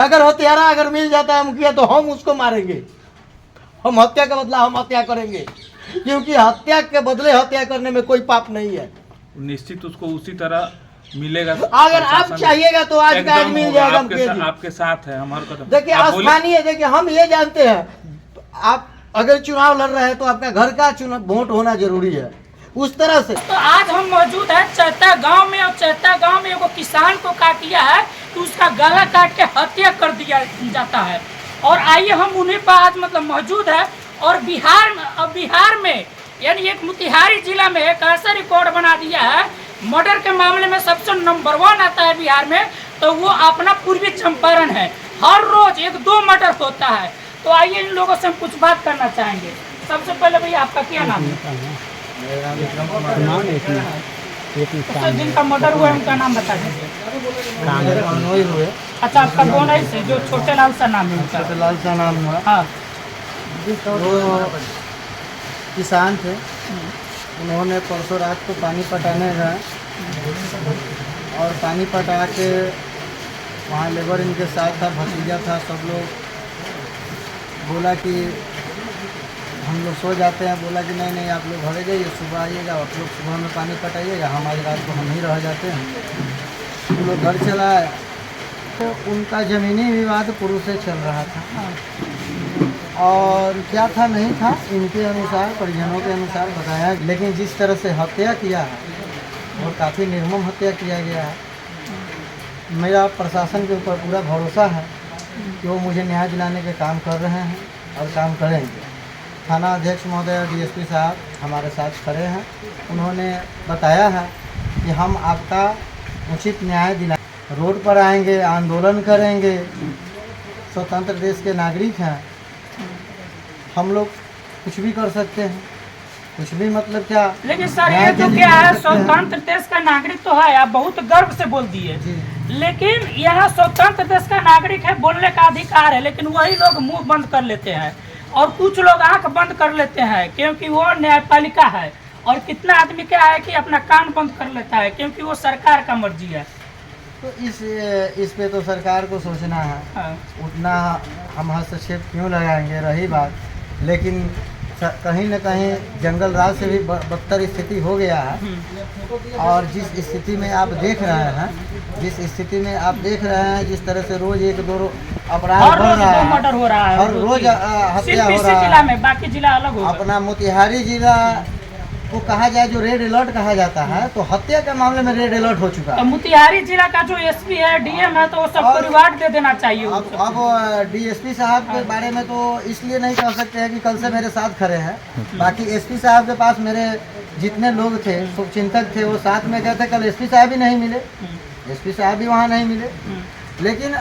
अगर हत्यारा अगर मिल जाता है मुखिया तो हम उसको मारेंगे, हम हत्या का बदला हम हत्या करेंगे, क्योंकि हत्या के बदले हत्या करने में कोई पाप नहीं है। निश्चित उसको उसी तरह मिलेगा। अगर आप चाहिएगा तो आज का आज मिल जाएगा। आपके साथ है हमारे कदम। देखिए स्थानीय, देखिए हम ये जानते हैं, आप अगर चुनाव लड़ रहे हैं तो आपका घर का चुनाव वोट होना जरूरी है उस तरह से। तो आज हम मौजूद है चैता गांव में, और चैता गांव में एगो किसान को काट लिया है तो उसका गला काट के हत्या कर दिया जाता है। और आइए हम उन्हीं पर आज मतलब मौजूद है। और बिहार में यानी एक मोतिहारी जिला में एक ऐसा रिकॉर्ड बना दिया है, मर्डर के मामले में सबसे नंबर 1 आता है बिहार में, तो वो अपना पूर्वी चंपारण है। हर रोज 1-2 मर्डर होता है। तो आइए इन लोगों से हम कुछ बात करना चाहेंगे। सबसे पहले भैया आपका क्या नाम है? तो जिनका मर्डर हुआ है उनका नाम बता दीजिए। अच्छा, आपका बोनई से जो छोटे लाल सा नाम है, छोटे लाल सा नाम है। हाँ, वो किसान थे, उन्होंने परसों रात को पानी पटाने गए और पानी पटा के वहाँ लेबर इनके साथ था, भतीजा था, सब लोग बोला कि हम लोग सो जाते हैं। बोला कि नहीं आप लोग घरे जाइए, सुबह आइएगा, आप लोग सुबह में पानी पटाइएगा, हमारी रात को हम ही रह जाते हैं। हम लोग घर चला आए तो उनका ज़मीनी विवाद पुरुष से चल रहा था और क्या था नहीं था इनके अनुसार, परिजनों के अनुसार बताया। लेकिन जिस तरह से हत्या किया है और काफ़ी निर्मम हत्या किया गया है, मेरा प्रशासन के ऊपर पूरा भरोसा है कि वो मुझे न्याय दिलाने के काम कर रहे हैं और काम करेंगे। थाना अध्यक्ष महोदय और डीएसपी साहब हमारे साथ खड़े हैं। उन्होंने बताया है कि हम आपका उचित न्याय दिला, रोड पर आएंगे, आंदोलन करेंगे। स्वतंत्र देश के नागरिक हैं, हम लोग कुछ भी कर सकते हैं, कुछ भी मतलब क्या। लेकिन सर ये तो क्या है, स्वतंत्र देश का नागरिक तो है, आप बहुत गर्व से बोल दिए। लेकिन यहाँ स्वतंत्र देश का नागरिक है, बोलने का अधिकार है, लेकिन वही लोग मुंह बंद कर लेते हैं और कुछ लोग आंख बंद कर लेते हैं क्योंकि वो न्यायपालिका है। और कितना आदमी क्या है कि अपना कान बंद कर लेता है क्योंकि वो सरकार का मर्जी है। तो इस पे तो सरकार को सोचना है। हाँ। उतना हम हस्तक्षेप क्यों लगाएंगे, रही बात। लेकिन कहीं न कहीं जंगल राज से भी बदतर स्थिति हो गया है। और जिस स्थिति में आप देख रहे हैं, जिस तरह से रोज 1-2 अपराध बढ़ रहा है, मर्डर हो रहा है, हर रोज हत्या हो रहा है। जिला में बाकी जिला अलग होगा। अपना मोतिहारी जिला को कहा जाए जो रेड अलर्ट कहा जाता है, तो हत्या के मामले में रेड अलर्ट हो चुका है। तो मोतिहारी जिला का जो एसपी है, डीएम है, तो वो सबको रिवार्ड दे देना चाहिए। अब डीएसपी साहब के बारे में तो इसलिए नहीं कह सकते हैं कि कल से मेरे साथ खड़े हैं। बाकी एसपी साहब के पास मेरे जितने लोग थे, शुभचिंतक थे, वो साथ में गए थे। कल एसपी साहब भी नहीं मिले, एसपी साहब भी वहाँ नहीं मिले। लेकिन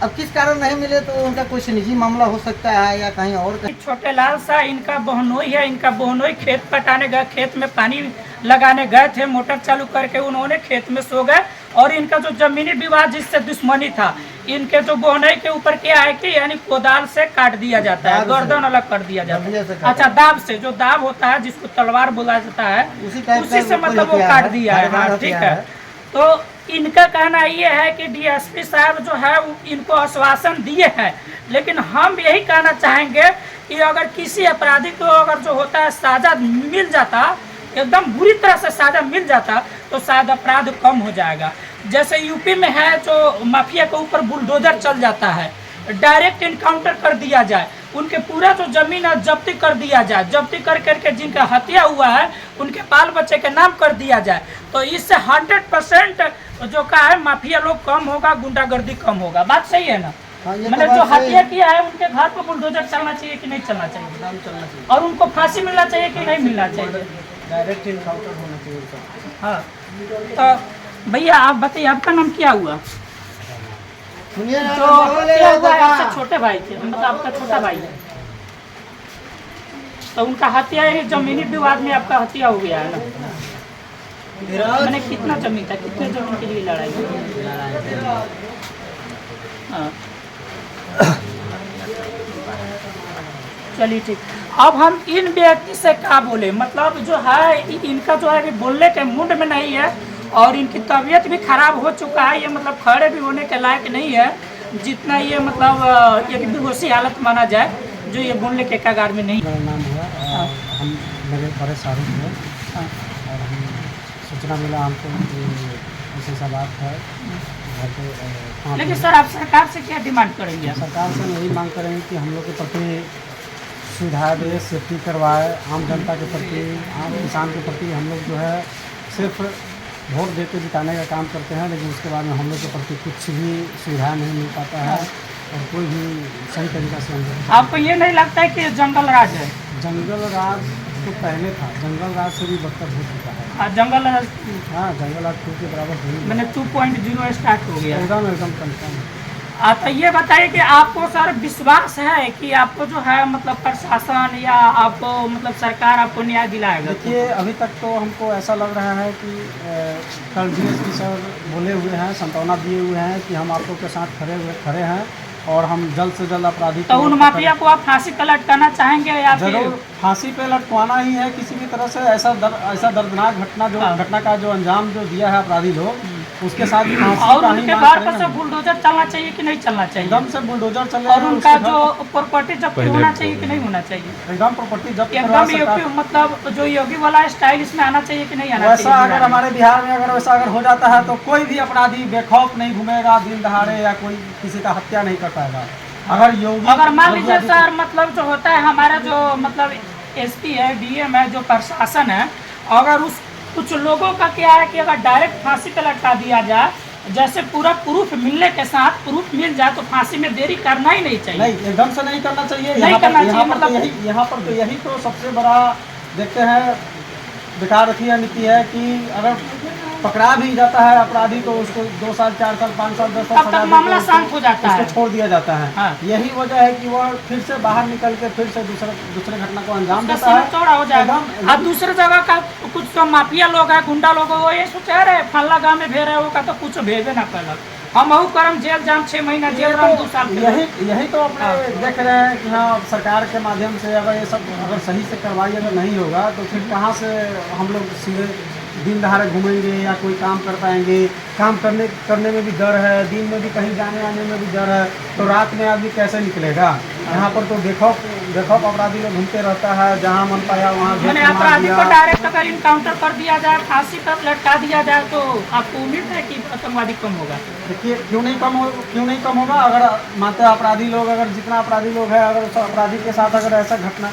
अब किस कारण नहीं मिले तो उनका कुछ निजी मामला हो सकता है या कहीं और। छोटे लाल सा इनका बहनोई है, इनका बहनोई खेत पटाने गए, खेत में पानी लगाने गए थे, मोटर चालू करके उन्होंने खेत में सो गए। और इनका जो जमीनी विवाद जिससे दुश्मनी था, इनके जो बहनोई के ऊपर क्या है कि यानी कोदाल से काट दिया जाता है, गर्दन अलग कर दिया जाता है। अच्छा, दाब से, जो दाब होता है जिसको तलवार बोला जाता है, उसी से मतलब वो काट दिया है। हाँ, ठीक है। तो इनका कहना ये है कि डीएसपी साहब जो है इनको आश्वासन दिए हैं, लेकिन हम यही कहना चाहेंगे कि अगर किसी अपराधी को अगर जो होता है साजा मिल जाता, एकदम बुरी तरह से साजा मिल जाता, तो शायद अपराध कम हो जाएगा। जैसे यूपी में है जो माफिया के ऊपर बुलडोजर चल जाता है, डायरेक्ट इनकाउंटर कर दिया जाए, उनके पूरा जो जमीन है जब्ती कर दिया जाए, जब्ती कर करके जिनका हत्या हुआ है उनके बाल बच्चे के नाम कर दिया जाए, तो इससे 100% जो का है माफिया लोग कम होगा, गुंडागर्दी कम होगा। बात सही है ना? मतलब जो हत्या किया है उनके घर पर बुलडोजर चलना चाहिए कि नहीं चलना चाहिए, और उनको फांसी मिलना चाहिए कि नहीं मिलना चाहिए, डायरेक्ट इनकाउंटर होना चाहिए। हाँ। तो भैया आप बताइए, आपका नाम क्या हुआ? जो हत्या हुआ है आपसे छोटे भाई थे, मतलब आपका छोटा भाई है, तो उनका हत्या है, जमीनी विवाद में आपका हत्या हो गया है ना? मैंने कितना जमीन था, कितने जमीन के लिए लड़ाई हुई? हाँ, चलिए ठीक। अब हम इन व्यक्ति से क्या बोले, मतलब जो है इनका जो है बोलने के मुंड में नहीं है और इनकी तबीयत भी खराब हो चुका है, ये मतलब खड़े भी होने के लायक नहीं है। जितना ये मतलब एक बेहोशी हालत माना जाए, जो ये बोलने के कगार में नहीं। मेरा नाम हुआ हाँ। हम मेरे बड़े शाहरुख हैं हाँ। और हम सूचना मिला हमको कि ऐसी सा बात है घर पे पाँच लेकिन लोग- सर आप सरकार से क्या डिमांड करेंगे आप? सरकार से हम यही मांग करेंगे कि हम लोग के प्रति सुविधा दे, सेफ्टी करवाए, आम जनता के प्रति, आम किसान के प्रति हम लोग जो है सिर्फ वोट दे के जिताने का काम करते हैं, लेकिन उसके बाद में हम लोग के प्रति कुछ भी सुविधा नहीं मिल पाता है और कोई भी सही तरीका से हम लोग आपको ये नहीं लगता है कि ये जंगल राज है? जंगल राज तो पहले था, जंगल राज से भी बदतर हो चुका है। जंगल राज हाँ, जंगल राज 2 के बराबर हो मैंने 2.0 स्टार्ट हो गया। एकदम कंफर्म। तो ये बताइए कि आपको सर विश्वास है कि आपको जो है मतलब प्रशासन या आपको मतलब सरकार आपको न्याय दिलाएगा? देखिए, अभी तक तो हमको ऐसा लग रहा है कि कल DSP सर बोले हुए हैं, सांत्वना दिए हुए हैं कि हम आप लोग के साथ खड़े हैं और हम जल्द से जल्द अपराधी तो उन माफिया को आप फांसी पे लटकाना चाहेंगे या फिर? जरूर फांसी पे लटकवाना ही है किसी भी तरह से। ऐसा दर्दनाक घटना का जो अंजाम जो दिया है अपराधी लोग, उसके साथ भी फांसी और का ही उनके मांग बाहर करेंगे से हम। बुलडोजर चलना चाहिए कि नहीं चलना चाहिए? एकदम से बुलडोजर चले और उनका उसके जो घर प्रॉपर्टी जब्त होना चाहिए कि नहीं होना चाहिए? एकदम प्रॉपर्टी जब्त करवा एकदम सरकार। योगी मतलब जो योगी वाला स्टाइल इसमें आना चाहिए कि नहीं आना वैसा चाहिए? अगर हमारे बिहार में अगर वैसा अगर हो जाता है तो कोई भी अपराधी बेखौफ नहीं घूमेगा दिन दहाड़े या कोई किसी का हत्या नहीं कर पाएगा। अगर योगी अगर मान लीजिए सर मतलब जो होता है हमारा जो मतलब SP है, DM है, जो प्रशासन है, अगर उस कुछ लोगों का क्या है कि अगर डायरेक्ट फांसी पे लटका दिया जाए, जैसे पूरा प्रूफ मिलने के साथ प्रूफ मिल जाए तो फांसी में देरी करना ही नहीं चाहिए। नहीं, एकदम से नहीं करना चाहिए। नहीं करना चाहिए, मतलब यहाँ पर तो यही तो सबसे बड़ा देखते हैं बेकार रखी नीति है कि अगर पकड़ा भी जाता है अपराधी तो उसको 2 साल 4 साल 5 साल 10 साल तब तक सजा मामला देके शांत हो जाता है। उसको छोड़ दिया जाता है। हाँ। यही वजह है कि वह फिर से बाहर निकल के फिर से दूसरे घटना को अंजाम उसका देता है। सीना चौड़ा हो जाएगा। एकदम- और दूसरे जगह का कुछ तो माफिया लोग है, गुंडा लोग है, वो ये सोचा रहे फल्ला गाँव में भेज रहे हो का तो कुछ भेजे ना पहले हम करम जेल जाम 6 महीना जेल रहा 2 साल के यही तो अपने देख रहे हैं कि हाँ सरकार के माध्यम से अगर ये सब अगर सही से कार्रवाई अगर नहीं होगा तो फिर कहाँ से हम लोग सीधे दिन दहाड़े घूमेंगे या कोई काम कर पाएंगे। काम करने में भी डर है, दिन में भी कहीं जाने आने में भी डर है, तो रात में आदमी कैसे निकलेगा? यहाँ पर तो बेखौफ अपराधी लोग घूमते रहता है, जहाँ मन पाया वहाँ घेर मैंने के मार अपराधी दिया। को डायरेक्ट अगर इनकाउंटर कर दिया जाए, फांसी पर लटका दिया जाए तो आपको उम्मीद है कि आतंकवादी कम होगा? देखिए, क्यों नहीं कम होगा? अगर मानते अपराधी लोग अगर जितना अपराधी लोग है अगर उस अपराधी के साथ अगर ऐसा घटना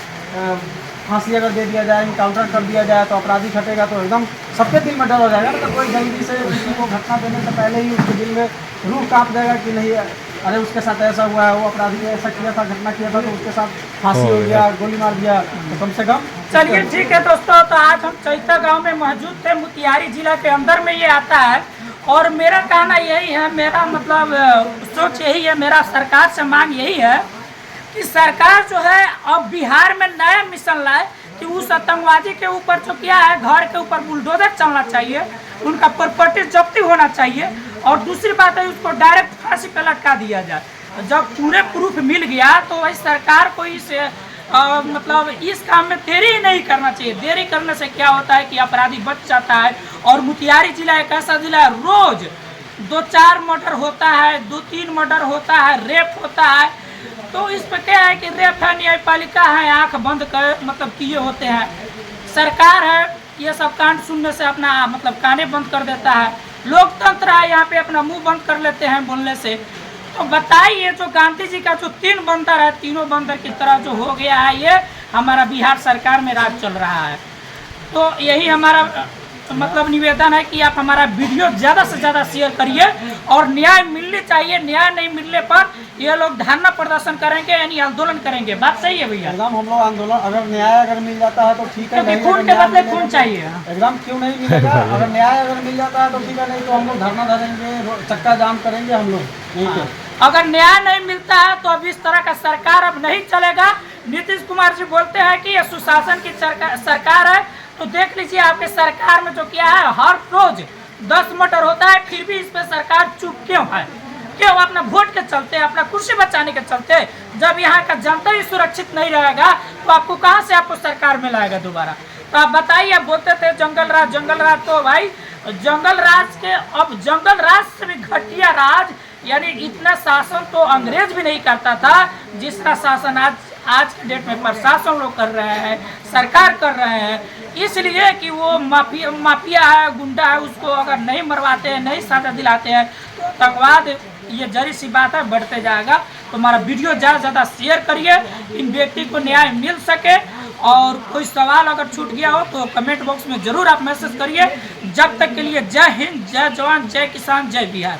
फांसी अगर दे दिया जाए, इनकाउंटर कर दिया जाए तो अपराधी घटेगा तो एकदम सबके दिल में डर हो जाएगा। तो कोई जल्दी से किसी को घटना देने से पहले ही उसके दिल में रूह कांप जाएगा कि नहीं अरे उसके साथ ऐसा हुआ है, वो अपराधी ने ऐसा किया था, घटना किया था तो उसके साथ फांसी हो गया, गोली मार दिया, तो कम से कम। चलिए ठीक है दोस्तों, तो आज हम चैता गांव में मौजूद थे, मोतिहारी जिला के अंदर में ये आता है। और मेरा कहना यही है, मेरा मतलब सोच यही है, मेरा सरकार से मांग यही है कि सरकार जो है अब बिहार में नया मिशन लाए कि उस आतंकवादी के ऊपर जो क्या है घर के ऊपर बुलडोजर चलना चाहिए, उनका प्रॉपर्टी जब्ती होना चाहिए और दूसरी बात है उसको डायरेक्ट फांसी पे लटका दिया जाए। जब पूरे प्रूफ मिल गया तो वही सरकार को इस मतलब इस काम में देरी ही नहीं करना चाहिए। देरी करने से क्या होता है कि अपराधी बच जाता है। और मोतिहारी जिला एक ऐसा जिला है रोज 2-4 मर्डर होता है, 2-3 मर्डर होता है, रेप होता है। तो इस पर क्या है कि रेप है, न्यायपालिका है, आंख बंद कर मतलब किए होते हैं। सरकार है ये सब कांड सुनने से अपना मतलब काने बंद कर देता है। लोकतंत्र है, यहाँ पे अपना मुंह बंद कर लेते हैं बोलने से। तो बताइए जो गांधी जी का जो 3 बंदर है, तीनों बंदर की तरह जो हो गया है, ये हमारा बिहार सरकार में राज चल रहा है। तो यही हमारा मतलब निवेदन है कि आप हमारा वीडियो ज़्यादा से ज़्यादा शेयर करिए और न्याय मिलनी चाहिए। न्याय नहीं मिलने पर ये लोग धरना प्रदर्शन करेंगे यानी आंदोलन करेंगे। बात सही है भैया? एकदम हम लोग आंदोलन अगर न्याय अगर मिल जाता है तो ठीक है, क्योंकि खून के बदले खून चाहिए। एकदम क्यों नहीं मिलेगा? अगर न्याय अगर मिल जाता है तो ठीक है, नहीं तो हम लोग धरना धरेंगे, चक्का जाम करेंगे हम लोग। नहीं तो अगर न्याय नहीं मिलता है तो अब इस तरह का सरकार अब नहीं चलेगा। नीतीश कुमार जी बोलते हैं कि ये सुशासन की सरकार है, तो देख लीजिए आपके सरकार में जो क्या है, हर रोज 10 मर्डर होता है, फिर भी इस पे सरकार चुप क्यों है? क्यों? अपना वोट के चलते, अपना कुर्सी बचाने के चलते। जब यहाँ का जनता ही सुरक्षित नहीं रहेगा तो आपको कहाँ से आपको सरकार में लाएगा दोबारा? तो आप बताइए, आप बोलते थे जंगल राज, तो भाई जंगल राज के अब जंगल राज से भी घटिया राज यानी इतना शासन तो अंग्रेज भी नहीं करता था जिसका शासन आज के डेट में प्रशासन लोग कर रहे हैं, सरकार कर रहे हैं। इसलिए कि वो माफिया है, गुंडा है, उसको अगर नहीं मरवाते हैं, नहीं सजा दिलाते हैं तो आतंकवाद ये जरी सी बात है बढ़ते जाएगा। तो हमारा वीडियो ज़्यादा से ज़्यादा शेयर करिए, इन व्यक्ति को न्याय मिल सके। और कोई सवाल अगर छूट गया हो तो कमेंट बॉक्स में ज़रूर आप मैसेज करिए। जब तक के लिए जय हिंद, जय जवान, जय किसान, जय बिहार।